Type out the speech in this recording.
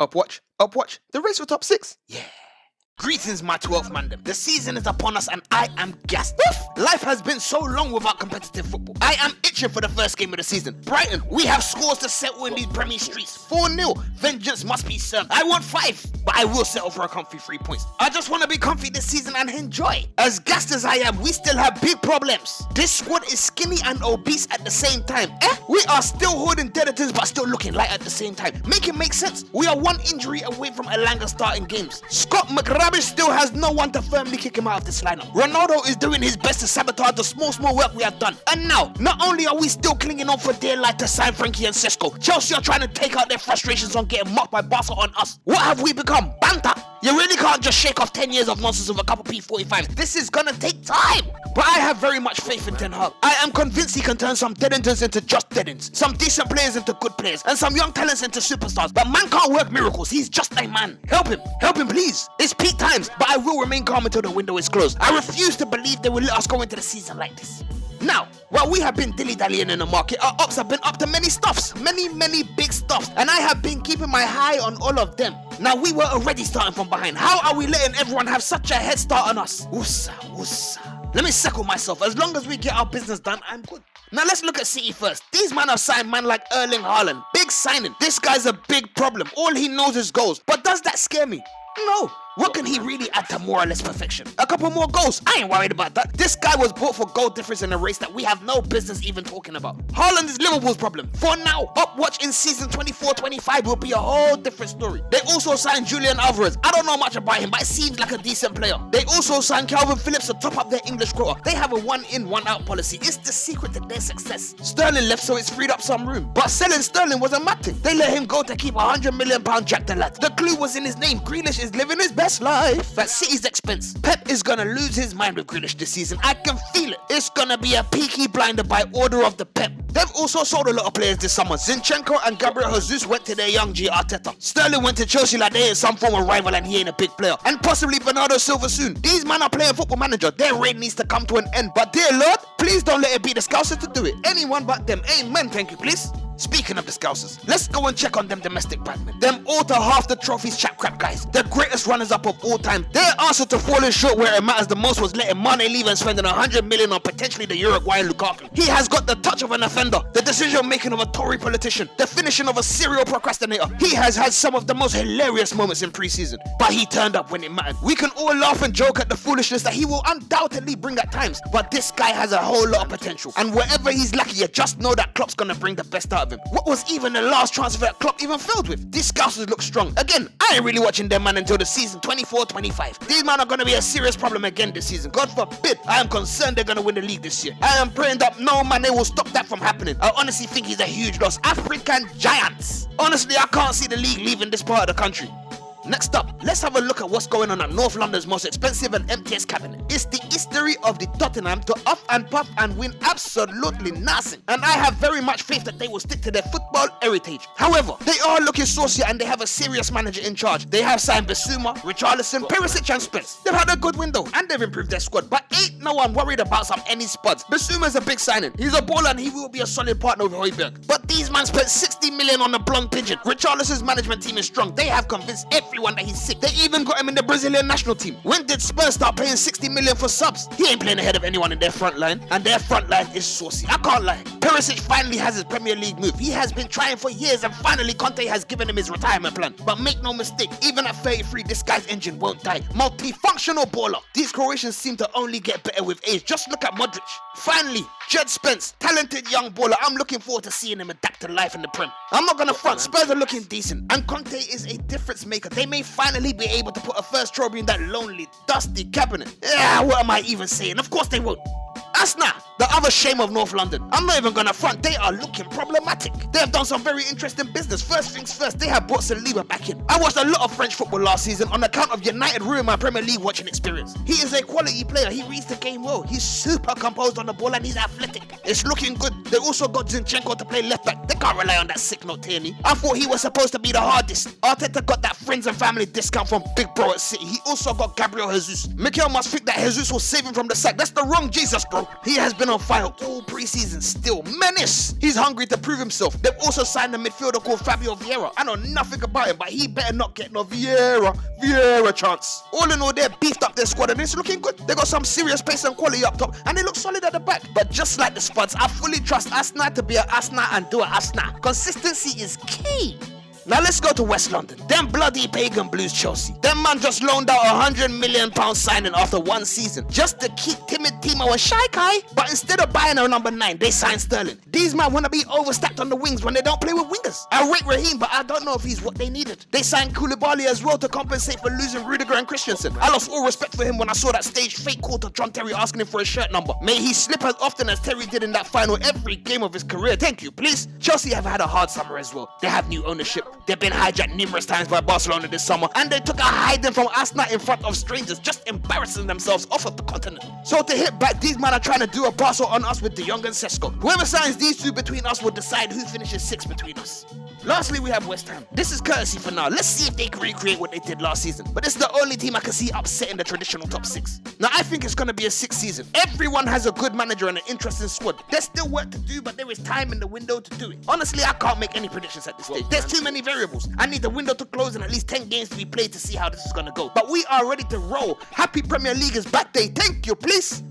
Upwatch, the race for top 6. Yeah. Greetings, my 12th mandem. The season is upon us and I am gassed. Life has been so long without competitive football. I am itching for the first game of the season. Brighton, we have scores to settle in these Premier streets. 4-0, vengeance must be served. I want 5, but I will settle for a comfy 3 points. I just want to be comfy this season and enjoy. As gassed as I am, we still have big problems. This squad is skinny and obese at the same time. We are still holding deaditors but still looking light at the same time. Make it make sense. We are 1 injury away from Elanga starting games. Scott McRae still has no one to firmly kick him out of this lineup. Ronaldo is doing his best to sabotage the small work we have done. And now, not only are we still clinging on for dear life to sign Frankie and Sesko, Chelsea are trying to take out their frustrations on getting mocked by Barca on us. What have we become? Banter? You really can't just shake off 10 years of nonsense with a couple P45s. This is gonna take time. But I have very much faith in Ten Hag. I am convinced he can turn some dead-ends into just dead-ends, some decent players into good players, and some young talents into superstars. But man can't work miracles. He's just a man. Help him please. It's peak times, but I will remain calm until the window is closed. I refuse to believe they will let us go into the season like this. Now, while we have been dilly-dallying in the market, our ops have been up to many stuffs, many big stuffs, and I have been keeping my eye on all of them. Now, we were already starting from behind. How are we letting everyone have such a head start on us? Woosa. Let me settle myself. As long as we get our business done, I'm good. Now let's look at City first. These men have signed man like Erling Haaland. Big signing. This guy's a big problem. All he knows is goals. But does that scare me? No. What can he really add to more or less perfection? A couple more goals. I ain't worried about that. This guy was bought for goal difference in a race that we have no business even talking about. Haaland is Liverpool's problem. For now, Upwatch in season 24-25 will be a whole different story. They also signed Julian Alvarez. I don't know much about him, but it seems like a decent player. They also signed Calvin Phillips to top up their English quota. They have a 1-in, 1-out policy. It's the secret to their success. Sterling left, so it's freed up some room. But selling Sterling was a mad thing. They let him go to keep £100 million Jack the lad. The clue was in his name. Grealish is living his best life at City's expense. Pep is gonna lose his mind with Grealish this season. I can feel it. It's gonna be a peaky blinder by order of the Pep. They've also sold a lot of players this summer. Zinchenko and Gabriel Jesus went to their young G Arteta. Sterling went to Chelsea like they ain't some form of rival and he ain't a big player. And possibly Bernardo Silva soon. These men are playing Football Manager. Their reign needs to come to an end. But dear Lord, please don't let it be the Scousers to do it. Anyone but them. Amen, thank you, please. Speaking of the Scousers, let's go and check on them domestic badmen. Them all to half the trophies chat crap guys. The greatest runners-up of all time. Their answer to falling short where it matters the most was letting Mane leave and spending 100 million on potentially the Uruguayan Lukaku. He has got the touch of an offender, the decision-making of a Tory politician, the finishing of a serial procrastinator. He has had some of the most hilarious moments in pre-season, but he turned up when it mattered. We can all laugh and joke at the foolishness that he will undoubtedly bring at times, but this guy has a whole lot of potential. And wherever he's lucky, you just know that Klopp's gonna bring the best out of him. What was even the last transfer that Klopp even failed with? These Scousers look strong. Again, I ain't really watching them man until the season 24-25. These men are gonna be a serious problem again this season. God forbid. I am concerned they're gonna win the league this year. I am praying that no man will stop that from happening. I honestly think he's a huge loss. African giants. Honestly, I can't see the league leaving this part of the country. Next up, let's have a look at what's going on at North London's most expensive and emptiest cabinet. It's the history of the Tottenham to up and puff and win absolutely nothing. And I have very much faith that they will stick to their football heritage. However, they are looking saucy and they have a serious manager in charge. They have signed Bissouma, Richarlison, Perisic and Spence. They've had a good window and they've improved their squad, but ain't no one worried about some any spuds. Bissouma's a big signing. He's a baller and he will be a solid partner with Højbjerg. But these men spent 60 million on a blonde pigeon. Richarlison's management team is strong. They have convinced everyone that he's sick. They even got him in the Brazilian national team. When did Spurs start paying 60 million for subs? He ain't playing ahead of anyone in their front line, and their front line is saucy. I can't lie. Perisic finally has his Premier League move. He has been trying for years and finally Conte has given him his retirement plan. But make no mistake, even at 33, this guy's engine won't die. Multifunctional baller. These Croatians seem to only get better with age. Just look at Modric. Finally, Jed Spence, talented young baller. I'm looking forward to seeing him adapt to life in the Prem. I'm not gonna front, Spurs are looking decent, and Conte is a difference maker. They may finally be able to put a first trophy in that lonely, dusty cabinet. Yeah, what am I even saying? Of course they won't. Asna, the other shame of North London. I'm not even gonna front, they are looking problematic. They have done some very interesting business. First things first, they have brought Saliba back in. I watched a lot of French football last season on account of United ruining my Premier League watching experience. He is a quality player, he reads the game well. He's super composed on the ball and he's athletic. It's looking good. They also got Zinchenko to play left back. They can't rely on that sick note Tierney. I thought he was supposed to be the hardest. Arteta got that French friends and family discount from Big Bro at City. He also got Gabriel Jesus. Mikel must think that Jesus will save him from the sack. That's the wrong Jesus, bro. He has been on fire all preseason still. Menace! He's hungry to prove himself. They've also signed a midfielder called Fabio Vieira. I know nothing about him, but he better not get no Vieira chance. All in all, they're beefed up their squad and it's looking good. They got some serious pace and quality up top and they look solid at the back. But just like the Spuds, I fully trust Asna to be an Asna and do an Asna. Consistency is key. Now let's go to West London. Them bloody pagan Blues Chelsea. Them man just loaned out £100 million signing after one season just to keep timid Timo and Shy Kai. But instead of buying a number 9, they signed Sterling. These men want to be overstacked on the wings when they don't play with wingers. I rate Raheem, but I don't know if he's what they needed. They signed Koulibaly as well to compensate for losing Rudiger and Christensen. I lost all respect for him when I saw that stage fake call to John Terry asking him for his shirt number. May he slip as often as Terry did in that final every game of his career. Thank you, please. Chelsea have had a hard summer as well. They have new ownership. They've been hijacked numerous times by Barcelona this summer, and they took a hiding from Arsenal in front of strangers, just embarrassing themselves off of the continent. So to hit back, these men are trying to do a Barca on us with De Jong and Sesko. Whoever signs these two between us will decide who finishes 6th between us. Lastly, we have West Ham. This is courtesy for now. Let's see if they can recreate what they did last season. But this is the only team I can see upsetting the traditional top 6. Now, I think it's going to be a 6th season. Everyone has a good manager and an interesting squad. There's still work to do, but there is time in the window to do it. Honestly, I can't make any predictions at this stage. There's too many variables. I need the window to close and at least 10 games to be played to see how this is going to go. But we are ready to roll. Happy Premier League is back day. Thank you, please.